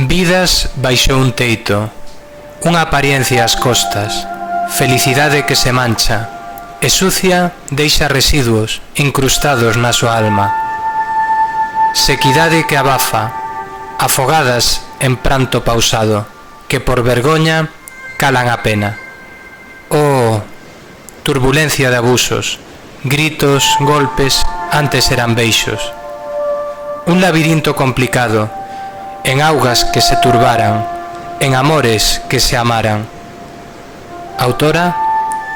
Vidas baixo un teito, unha apariencia ás costas, felicidade que se mancha, e sucia deixa residuos incrustados na súa alma. Sequidade que abafa, afogadas en pranto pausado, que por vergoña calan a pena. Oh, turbulencia de abusos, gritos, golpes, antes eran beixos. Un labirinto complicado, en augas que se turbaran, en amores que se amaran. Autora,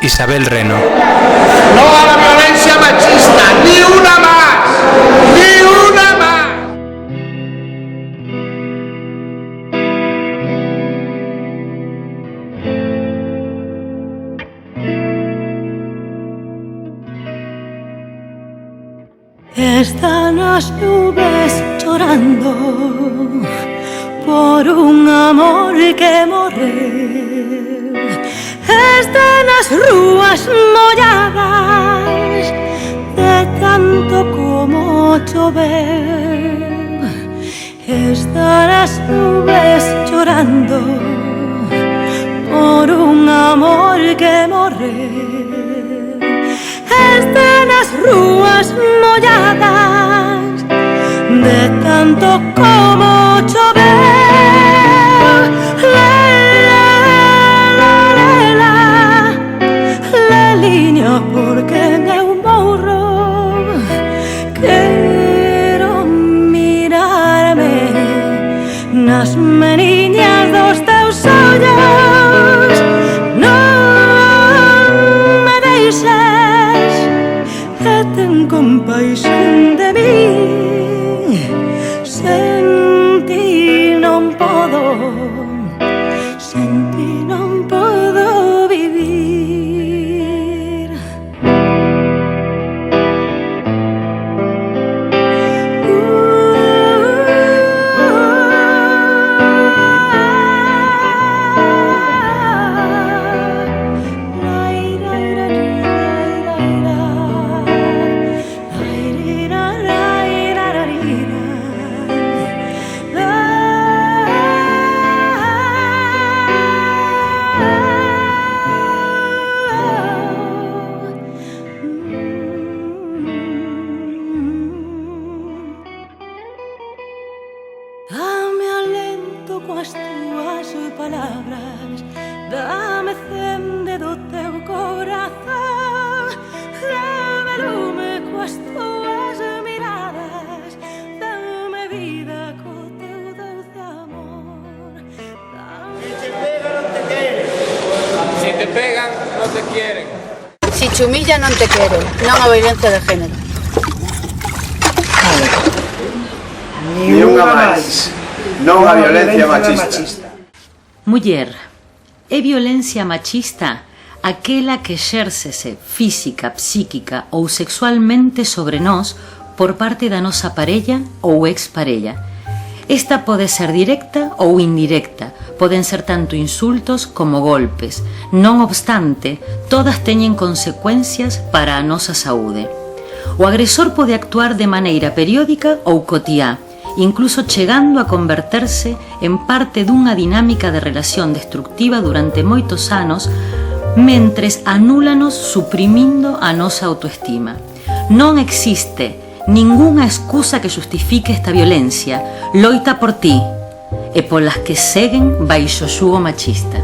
Isabel Reno. ¡No a la violencia machista! ¡Ni una más! ¡Ni una más! Están las nubes llorando por un amor que morreu. Están las rúas molladas de tanto como choveu. Están las nubes llorando por un amor que morreu. Están las rúas molladas de tanto como choveu. Liña porque eu morro, quero mirarme nas meniñas dos teus ollos. Non me deixes e ten compaixón de mí. Sen ti non podo, sen ti non podo vivir. Dame alento coas túas palabras, dame cende do teu corazón, dame lume coas túas miradas, dame vida co teu doce amor. Si te pegan, no te quieren. Si te pegan, no te quieren. Si te humillan, non te queren, non a violencia de género. Ni unha máis, non a violencia machista. Muller, é violencia machista aquela que exércese física, psíquica ou sexualmente sobre nós por parte da nosa parella ou exparella. Esta pode ser directa ou indirecta, poden ser tanto insultos como golpes. Non obstante, todas teñen consecuencias para a nosa saúde. O agresor pode actuar de maneira periódica ou cotiá, incluso chegando a converterse en parte dunha dinámica de relación destructiva durante moitos anos, mentres anúlanos suprimindo a nosa autoestima. Non existe ningunha excusa que justifique esta violencia. Loita por ti e polas que seguen baixo xugo machista.